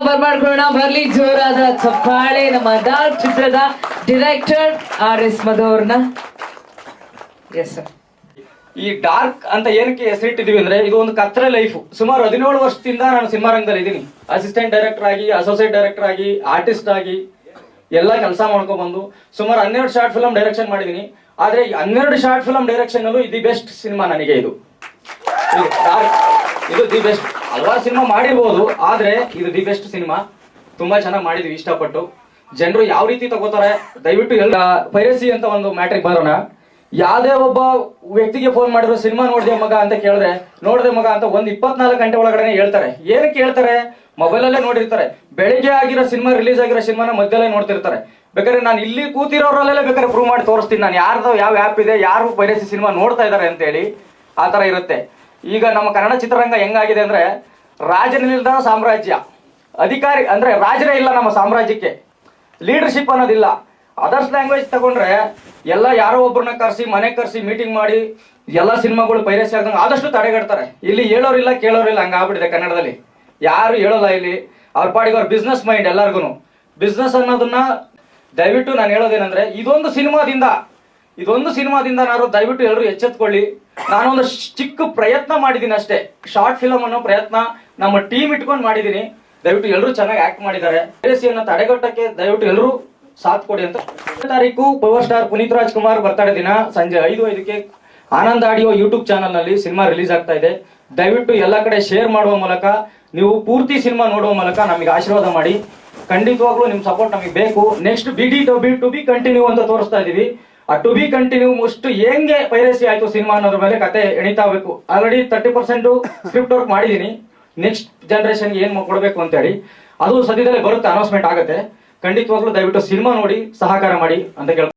ಬರ್ಮಾಡ್ಕೊಳ್ಳೋಣ. ಬರ್ಲಿ ಜೋರಾದ ಚಪ್ಪಾಳೆ ನಮ್ಮ ಡಾರ್ಕ್ ಚಿತ್ರದ ಡೈರೆಕ್ಟರ್ RS ಮಧು ಅವ್ರನ್ನ. Yes sir. ಈ ಡಾರ್ಕ್ ಅಂತ ಏನಕ್ಕೆ ಹೆಸರಿಟ್ಟಿದೀವಿ ಅಂದ್ರೆ ಇದು ಒಂದು ಕತ್ರೆ ಲೈಫ್. ಸುಮಾರು 17 ವರ್ಷದಿಂದ ನಾನು ಸಿನಿಮಾ ರಂಗದಲ್ಲಿ ಇದ್ದೀನಿ. ಅಸಿಸ್ಟೆಂಟ್ ಡೈರೆಕ್ಟರ್ ಆಗಿ, ಅಸೋಸಿಯೇಟ್ ಡೈರೆಕ್ಟರ್ ಆಗಿ, ಆರ್ಟಿಸ್ಟ್ ಆಗಿ ಎಲ್ಲ ಕೆಲಸ ಮಾಡ್ಕೊಂಡ್ ಬಂದು ಸುಮಾರು 12 ಶಾರ್ಟ್ ಫಿಲ್ಮ್ ಡೈರೆಕ್ಷನ್ ಮಾಡಿದೀನಿ. ಆದ್ರೆ ಈ 12 ಶಾರ್ಟ್ ಫಿಲ್ಮ್ ಡೈರೆಕ್ಷನ್ ಅಲ್ಲೂ ದಿ ಬೆಸ್ಟ್ ಸಿನಿಮಾ ನನಗೆ ಇದು ದಿ ಬೆಸ್ಟ್. ಹಲವಾರು ಸಿನಿಮಾ ಮಾಡಿರ್ಬೋದು, ಆದ್ರೆ ಇದು ದಿ ಬೆಸ್ಟ್ ಸಿನಿಮಾ. ತುಂಬಾ ಚೆನ್ನಾಗಿ ಮಾಡಿದ್ವಿ ಇಷ್ಟಪಟ್ಟು. ಜನರು ಯಾವ ರೀತಿ ತಗೋತಾರೆ ದಯವಿಟ್ಟು ಎಲ್ಲ ಪೈರಸಿ ಅಂತ ಒಂದು ಮ್ಯಾಟ್ರಿಕ್ ಬರೋಣ. ಯಾವ್ದೇ ಒಬ್ಬ ವ್ಯಕ್ತಿಗೆ ಫೋನ್ ಮಾಡಿದ್ರು ಸಿನಿಮಾ ನೋಡಿದೆ ಮಗ ಅಂತ ಕೇಳಿದ್ರೆ ನೋಡಿದೆ ಮಗ ಅಂತ 24 ಗಂಟೆ ಒಳಗಡೆ ಹೇಳ್ತಾರೆ. ಏನಕ್ಕೆ ಹೇಳ್ತಾರೆ? ಮೊಬೈಲ್ ಅಲ್ಲೇ ನೋಡಿರ್ತಾರೆ. ಬೆಳಿಗ್ಗೆ ಆಗಿರೋ ಸಿನಿಮಾ, ರಿಲೀಸ್ ಆಗಿರೋ ಸಿನಿಮಾನ ಮಧ್ಯದಲ್ಲೇ ನೋಡ್ತಿರ್ತಾರೆ. ಬೇಕಾದ್ರೆ ನಾನು ಇಲ್ಲಿ ಕೂತಿರೋರಲ್ಲೇ ಬೇಕಾದ್ರೆ ಪ್ರೂವ್ ಮಾಡಿ ತೋರಿಸ್ತೀನಿ ನಾನು ಯಾರ್ದು ಯಾವ ಆ್ಯಪ್ ಇದೆ, ಯಾರು ಪೈರಸಿ ಸಿನಿಮಾ ನೋಡ್ತಾ ಇದ್ದಾರೆ ಅಂತೇಳಿ. ಆ ತರ ಇರುತ್ತೆ. ಈಗ ನಮ್ಮ ಕನ್ನಡ ಚಿತ್ರರಂಗ ಹೆಂಗಾಗಿದೆ ಅಂದ್ರೆ ರಾಜನಿಲ್ಲದ ಸಾಮ್ರಾಜ್ಯ. ಅಧಿಕಾರಿ ಅಂದ್ರೆ ರಾಜರೇ ಇಲ್ಲ ನಮ್ಮ ಸಾಮ್ರಾಜ್ಯಕ್ಕೆ. ಲೀಡರ್ಶಿಪ್ ಅನ್ನೋದಿಲ್ಲ. ಅದರ್ಸ್ ಲ್ಯಾಂಗ್ವೇಜ್ ತಗೊಂಡ್ರೆ ಎಲ್ಲ ಯಾರೋ ಒಬ್ಬರನ್ನ ಕರೆಸಿ ಮನೆ ಕರೆಸಿ ಮೀಟಿಂಗ್ ಮಾಡಿ ಎಲ್ಲ ಸಿನಿಮಾಗಳು ಪೈರಸಿ ಆಗ್ದಂಗೆ ಆದಷ್ಟು ತಡೆಗಟ್ತಾರೆ. ಇಲ್ಲಿ ಹೇಳೋರಿಲ್ಲ ಕೇಳೋರಿಲ್ಲ, ಹಂಗಾಗ್ಬಿಟ್ಟಿದೆ ಕನ್ನಡದಲ್ಲಿ. ಯಾರು ಹೇಳೋಲ್ಲ ಇಲ್ಲಿ. ಅವ್ರ ಪಾಡಿಗೆ ಅವ್ರ ಬಿಸ್ನೆಸ್ ಮೈಂಡ್ ಎಲ್ಲರಿಗೂ. ಬಿಸ್ನೆಸ್ ಅನ್ನೋದನ್ನ ದಯವಿಟ್ಟು ನಾನು ಹೇಳೋದೇನಂದ್ರೆ ಇದೊಂದು ಸಿನಿಮಾದಿಂದ ನಾನು ದಯವಿಟ್ಟು ಎಲ್ಲರೂ ಎಚ್ಚೆತ್ಕೊಳ್ಳಿ. ನಾನೊಂದು ಚಿಕ್ಕ ಪ್ರಯತ್ನ ಮಾಡಿದ್ದೀನಿ ಅಷ್ಟೇ. ಶಾರ್ಟ್ ಫಿಲಮ್ ಅನ್ನೋ ಪ್ರಯತ್ನ ನಮ್ಮ ಟೀಮ್ ಇಟ್ಕೊಂಡು ಮಾಡಿದ್ದೀನಿ. ದಯವಿಟ್ಟು ಎಲ್ಲರೂ ಚೆನ್ನಾಗಿ ಆಕ್ಟ್ ಮಾಡಿದ್ದಾರೆ. ಪೈರಸಿಯನ್ನ ತಡೆಗಟ್ಟಕ್ಕೆ ದಯವಿಟ್ಟು ಎಲ್ಲರೂ ಸಾಥ್ ಕೊಡಿ ಅಂತ. ತಾರೀಕು power star Puneeth Rajkumar birthday ದಿನ ಸಂಜೆ 5:05ಕ್ಕೆ ಆನಂದ್ ಆಡಿಯೋ ಯೂಟ್ಯೂಬ್ ಚಾನಲ್ ನಲ್ಲಿ ಸಿನಿಮಾ ರಿಲೀಸ್ ಆಗ್ತಾ ಇದೆ. ದಯವಿಟ್ಟು ಎಲ್ಲ ಕಡೆ ಶೇರ್ ಮಾಡುವ ಮೂಲಕ, ನೀವು ಪೂರ್ತಿ ಸಿನಿಮಾ ನೋಡುವ ಮೂಲಕ ನಮಗೆ ಆಶೀರ್ವಾದ ಮಾಡಿ. ಖಂಡಿತವಾಗ್ಲೂ ನಿಮ್ ಸಪೋರ್ಟ್ ನಮಗೆ ಬೇಕು. ನೆಕ್ಸ್ಟ್ ಟು ಬಿ ಕಂಟಿನ್ಯೂ ಅಂತ ತೋರಿಸ್ತಾ ಇದೀವಿ. ಆ ಟು ಬಿ ಕಂಟಿನ್ಯೂ ಮುಷ್ಟು ಹೆಂಗೆ ಪೈರಸಿ ಆಯ್ತು ಸಿನಿಮಾ ಅನ್ನೋದ್ರ ಮೇಲೆ ಕತೆ ಎಣಿತಾ ಬೇಕು. ಆಲ್ರೆಡಿ 30% ಸ್ಕ್ರಿಪ್ಟ್ ವರ್ಕ್ ಮಾಡಿದೀನಿ. ನೆಕ್ಸ್ಟ್ ಜನರೇಷನ್ಗೆ ಏನ್ ಕೊಡಬೇಕು ಅಂತ ಹೇಳಿ ಅದು ಸದ್ಯದಲ್ಲೇ ಬರುತ್ತೆ, ಅನೌನ್ಸ್ಮೆಂಟ್ ಆಗುತ್ತೆ. ಖಂಡಿತವಾಗ್ಲೂ ದಯವಿಟ್ಟು ಸಿನಿಮಾ ನೋಡಿ ಸಹಕಾರ ಮಾಡಿ ಅಂತ ಕೇಳ್ತೀನಿ.